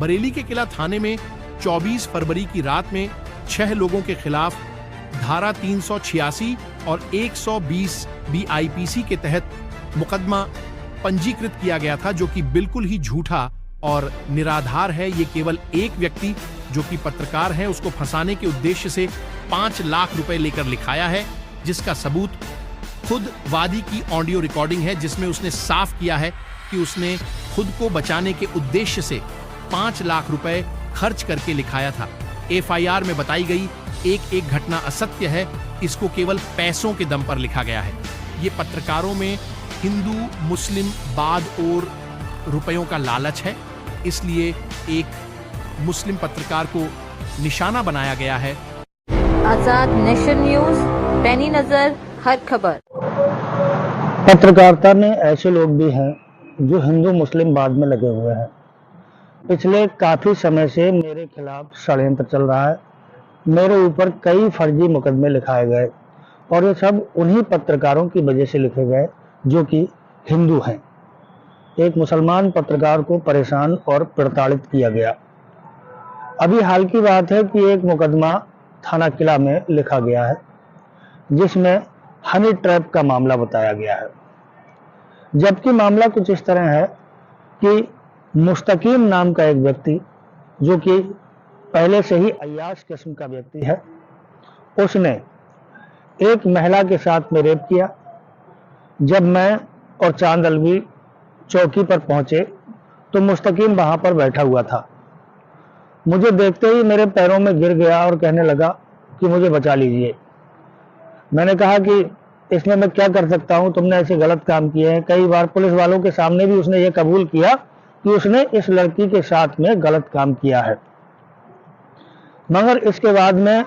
बरेली के किला थाने में 24 फरवरी की रात में 6 लोगों के खिलाफ धारा 386 और 120 BIPC के तहत मुकदमा पंजीकृत किया गया था, जो कि बिल्कुल ही झूठा और निराधार है। ये केवल एक व्यक्ति जो कि पत्रकार है उसको फंसाने के उद्देश्य से 5 लाख रुपए लेकर लिखाया है, जिसका सबूत खुद वादी की ऑडियो रिकॉर्डिंग है, जिसमें उसने साफ किया है कि उसने खुद को बचाने के उद्देश्य से 5 लाख रुपए खर्च करके लिखाया था। FIR में बताई गई एक घटना असत्य है, इसको केवल पैसों के दम पर लिखा गया है। ये पत्रकारों में हिंदू मुस्लिम बाद और रुपयों का लालच है, इसलिए एक मुस्लिम पत्रकार को निशाना बनाया गया है। आजाद नेशन न्यूज, पैनी नजर, हर खबर। पत्रकारिता में ऐसे लोग भी हैं जो हिंदू मुस्लिम वाद में लगे हुए हैं। पिछले काफी समय से मेरे खिलाफ षड्यंत्र चल रहा है। मेरे ऊपर कई फर्जी मुकदमे लिखाए गए और ये सब उन्हीं पत्रकारों की वजह से लिखे गए जो कि हिंदू हैं। एक मुसलमान पत्रकार को परेशान और प्रताड़ित किया गया। अभी हाल की बात है कि एक मुकदमा थाना किला में लिखा गया है, जिसमें हनी ट्रैप का मामला बताया गया है। जबकि मामला कुछ इस तरह है कि मुस्तकीम नाम का एक व्यक्ति, जो कि पहले से ही अय्याश किस्म का व्यक्ति है, उसने एक महिला के साथ में रेप किया। जब मैं और चांद अलवी चौकी पर पहुंचे तो मुस्तकीम वहां पर बैठा हुआ था। मुझे देखते ही मेरे पैरों में गिर गया और कहने लगा कि मुझे बचा लीजिए। मैंने कहा कि इसमें मैं क्या कर सकता हूं, तुमने ऐसे गलत काम किए हैं। कई बार पुलिस वालों के सामने भी उसने ये कबूल किया कि उसने इस लड़की के साथ में गलत काम किया है। मगर इसके बाद में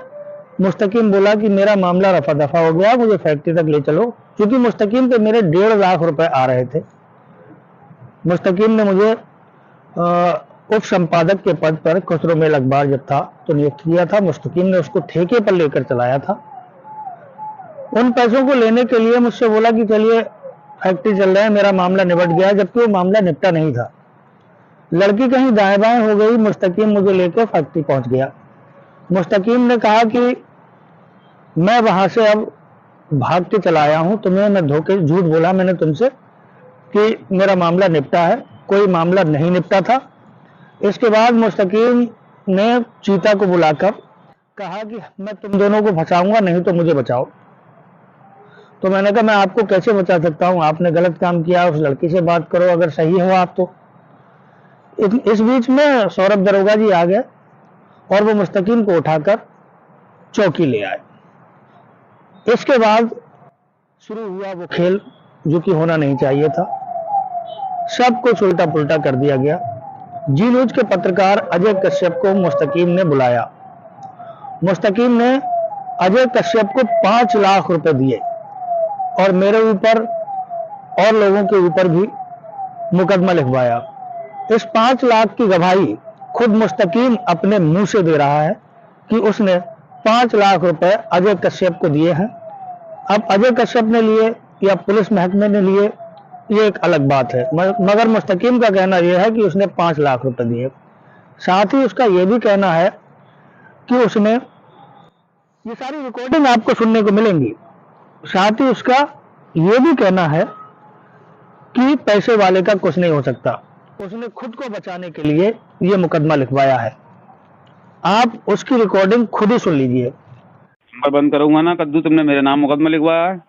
मुस्तकीम बोला कि मेरा मामला रफा दफा हो गया, मुझे फैक्ट्री तक ले चलो, क्योंकि मुस्तकीम पे मेरे 1.5 लाख रुपए आ रहे थे। मुस्तकीम ने मुझे उप संपादक के पद पर खुसरो मेल अखबार जब था तो नियुक्त किया था। मुस्तकीम ने उसको ठेके पर लेकर चलाया था। उन पैसों को लेने के लिए मुझसे बोला कि चलिए फैक्ट्री चल रहा है, मेरा मामला निपट गया, जबकि वो मामला निपटा नहीं था। लड़की कहीं दाएं बाएं हो गई, मुस्तकीम मुझे लेकर फैक्ट्री पहुंच गया। मुस्तकीम ने कहा कि मैं वहां से अब भाग के चला आया हूं, तुम्हें मैं धोखे झूठ बोला मैंने तुमसे कि मेरा मामला निपटा है, कोई मामला नहीं निपटा था। इसके बाद मुस्तकीम ने चीता को बुलाकर कहा कि मैं तुम दोनों को फंसाऊंगा, नहीं तो मुझे बचाओ। तो मैंने कहा मैं आपको कैसे बचा सकता हूं, आपने गलत काम किया, उस लड़की से बात करो अगर सही हो आप तो। इस बीच में सौरभ दरोगा जी आ गए और वो मुस्तकीम को उठाकर चौकी ले आए। इसके बाद शुरू हुआ वो खेल जो कि होना नहीं चाहिए था। सब कुछ उल्टा पुल्टा कर दिया गया। जी न्यूज के पत्रकार अजय कश्यप को मुस्तकीम ने बुलाया। मुस्तकीम ने अजय कश्यप को 5 लाख रुपए दिए और मेरे ऊपर और लोगों के ऊपर भी मुकदमा लिखवाया। इस 5 लाख की गवाही खुद मुस्तकीम अपने मुंह से दे रहा है कि उसने 5 लाख रुपए अजय कश्यप को दिए हैं। अब अजय कश्यप ने लिए या पुलिस महकमे ने लिए, ये एक अलग बात है, मगर मुस्तकीम का कहना यह है कि उसने 5 लाख रुपए दिए। साथ ही उसका यह भी कहना है कि उसने, ये सारी रिकॉर्डिंग आपको सुनने को मिलेंगी, साथ ही उसका यह भी कहना है कि पैसे वाले का कुछ नहीं हो सकता, उसने खुद को बचाने के लिए यह मुकदमा लिखवाया है। आप उसकी रिकॉर्डिंग खुद ही सुन लीजिए। मैं बंद करूंगा ना कद्दू, तुमने मेरे नाम मुकदमा लिखवाया है।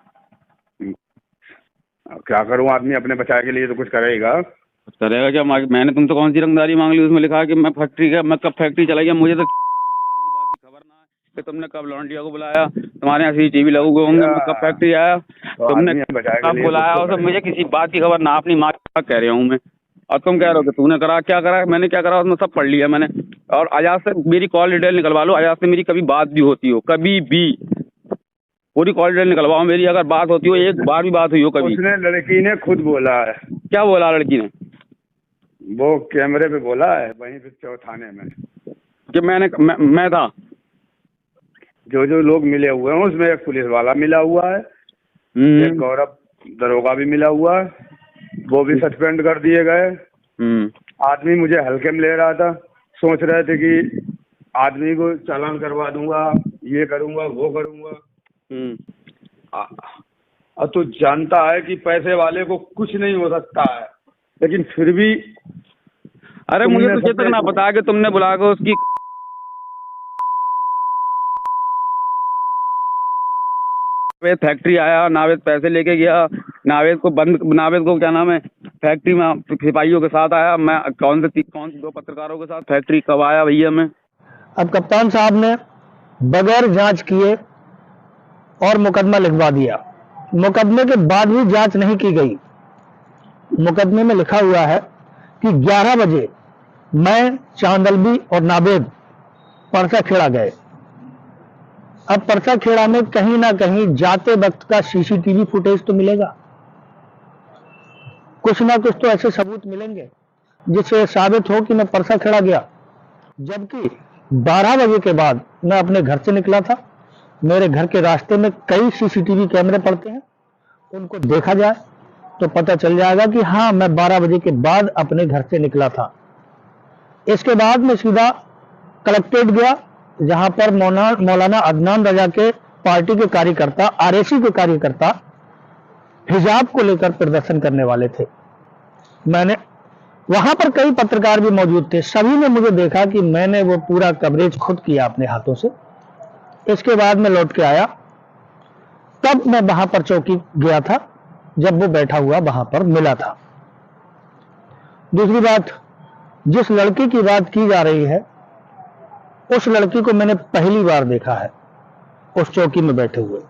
क्या करूं, आदमी अपने बचाव के लिए तो कुछ करेगा। कुछ करेगा क्या? मैंने तुमसे कौन सी रंगदारी मांग ली? उसमें लिखा है कि मैं कब फैक्ट्री चला गया, मुझे तो किसी बात की खबर ना है कि तुमने कब लॉन्ड्रिया को बुलाया, तुम्हारे यहाँ CCTV लगे हुए होंगे, मैं कब फैक्ट्री आया, तुमने कब बुलाया, और मुझे किसी बात की खबर ना। अपनी माँ का कह रहा हूँ मैं, और तुम कह रहे हो कि तूने करा, क्या करा, मैंने क्या करा, उसमें सब पढ़ लिया मैंने। और आजाद से मेरी कॉल डिटेल निकलवा लो, आजाद से मेरी कभी बात भी होती हो, कभी भी पूरी कॉल डिटेल निकलवाओ मेरी, अगर बात होती हो, एक बार भी बात हुई हो कभी। उसने, लड़की ने खुद बोला है। क्या बोला लड़की ने? वो कैमरे पे बोला है वहीं पे थाने में कि मैं था। जो लोग मिले हुए हैं उसमें एक पुलिस वाला मिला हुआ है, एक गौरव दरोगा भी मिला हुआ है, वो भी सस्पेंड कर दिए गए। आदमी मुझे हल्के में ले रहा था। सोच रहे थे कि आदमी को चालान करवा दूंगा, ये करूंगा वो करूंगा। अब तो जानता है कि पैसे वाले को कुछ नहीं हो सकता है, लेकिन फिर भी अरे मुझे तो ये तक ना पता कि तुमने बुला के उसकी नावेद फैक्ट्री आया, नावेद पैसे लेके गया, नावेद को क्या नाम है फैक्ट्री में सिपाहियों के साथ आया। मैं कौन से दो पत्रकारों के साथ फैक्ट्री कब आया भैया मैं। अब कप्तान साहब ने बगैर जांच किए और मुकदमा लिखवा दिया। मुकदमे के बाद भी जांच नहीं की गई। मुकदमे में लिखा हुआ है कि 11 बजे मैं, चांदलबी और नावेद परसा खेड़ा गए। अब परसा खेड़ा में कहीं ना कहीं जाते वक्त का सीसीटीवी फुटेज तो मिलेगा, कुछ ना कुछ तो ऐसे सबूत मिलेंगे जिससे साबित हो कि मैं परसा खेड़ा गया। जबकि 12 बजे के बाद मैं अपने घर से निकला था। मेरे घर के रास्ते में कई सीसीटीवी कैमरे पड़ते हैं, उनको देखा जाए तो पता चल जाएगा कि हाँ, मैं 12 बजे के बाद अपने घर से निकला था। इसके बाद मैं सीधा कलेक्ट्रेट गया, जहां पर मौलाना अदनान रजा के पार्टी के कार्यकर्ता, आरएसी के कार्यकर्ता हिजाब को लेकर प्रदर्शन करने वाले थे। मैंने वहां पर कई पत्रकार भी मौजूद थे। सभी ने मुझे देखा कि मैंने वो पूरा कवरेज खुद किया अपने हाथों से। इसके बाद मैं लौट के आया, तब मैं वहां पर चौकी गया था जब वो बैठा हुआ वहां पर मिला था। दूसरी बात, जिस लड़की की बात की जा रही है उस लड़की को मैंने पहली बार देखा है उस चौकी में बैठे हुए।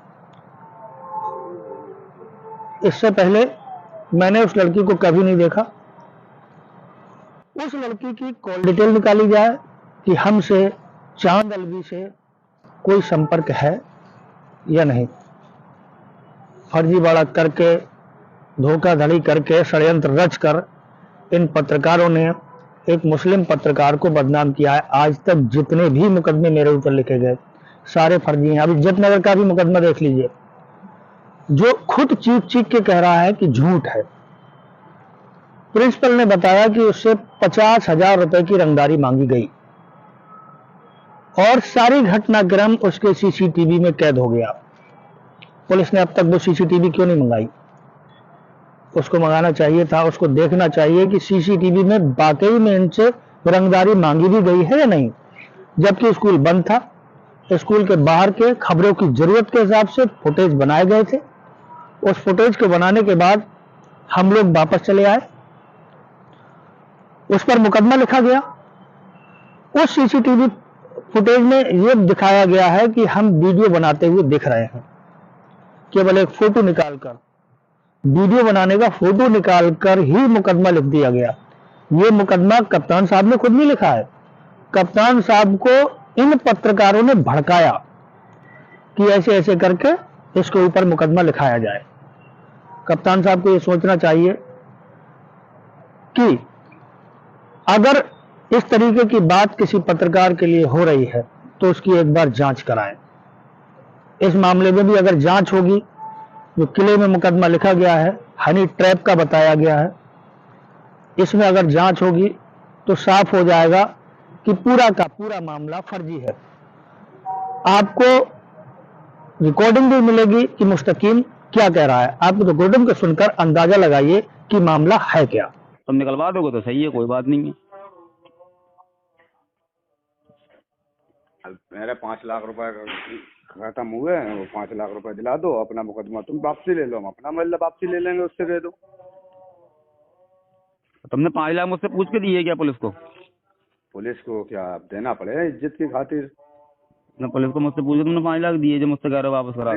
इससे पहले मैंने उस लड़की को कभी नहीं देखा। उस लड़की की कॉल डिटेल निकाली जाए कि हमसे, चांदलबी से कोई संपर्क है या नहीं। फर्जीवाड़ा करके, धोखाधड़ी करके, षड्यंत्र रचकर इन पत्रकारों ने एक मुस्लिम पत्रकार को बदनाम किया है। आज तक जितने भी मुकदमे मेरे ऊपर लिखे गए सारे फर्जी हैं। अभी इज्जतनगर का भी मुकदमा देख लीजिए, जो खुद चीख के कह रहा है कि झूठ है। प्रिंसिपल ने बताया कि उससे 50,000 रुपए की रंगदारी मांगी गई और सारी घटनाक्रम उसके सीसीटीवी में कैद हो गया। पुलिस ने अब तक वो सीसीटीवी क्यों नहीं मंगाई? उसको मंगाना चाहिए था। उसको देखना चाहिए कि सीसीटीवी में वाकई में इनसे रंगदारी मांगी भी गई है या नहीं। जबकि स्कूल बंद था, स्कूल के बाहर के खबरों की जरूरत के हिसाब से फुटेज बनाए गए थे। उस फुटेज को बनाने के बाद हम लोग वापस चले आए, उस पर मुकदमा लिखा गया। उस सीसीटीवी फुटेज में यह दिखाया गया है कि हम वीडियो बनाते हुए दिख रहे हैं। केवल एक फोटो निकालकर, वीडियो बनाने का फोटो निकालकर ही मुकदमा लिख दिया गया। यह मुकदमा कप्तान साहब ने खुद नहीं लिखा है। कप्तान साहब को इन पत्रकारों ने भड़काया कि ऐसे ऐसे करके इसके ऊपर मुकदमा लिखाया जाए। कप्तान साहब को यह सोचना चाहिए कि अगर इस तरीके की बात किसी पत्रकार के लिए हो रही है तो उसकी एक बार जांच कराएं। इस मामले में भी अगर जांच होगी, जो किले में मुकदमा लिखा गया है, हनी ट्रैप का बताया गया है, इसमें अगर जांच होगी तो साफ हो जाएगा कि पूरा का पूरा मामला फर्जी है। आपको रिकॉर्डिंग भी मिलेगी कि मुस्तकीम क्या कह रहा है। आप रिकॉर्डिंग को सुनकर अंदाजा लगाइए कि मामला है क्या। तुम निकलवा दोगे तो सही है, कोई बात नहीं है। मेरे 5 लाख रुपए खत्म हुए हैं, वो 5 लाख रुपए दिला दो, अपना मुकदमा तुम वापसी ले लो, हम अपना मतलब वापसी ले लेंगे, उससे दे दो। तुमने 5 लाख मुझसे पूछ के दिए क्या पुलिस को? पुलिस को क्या देना पड़ेगा इज्जत की खातिर? पुलिस को मुझसे पूछ के तुमने 5 लाख दिए जो मुझसे कह रहे हो वापस करा?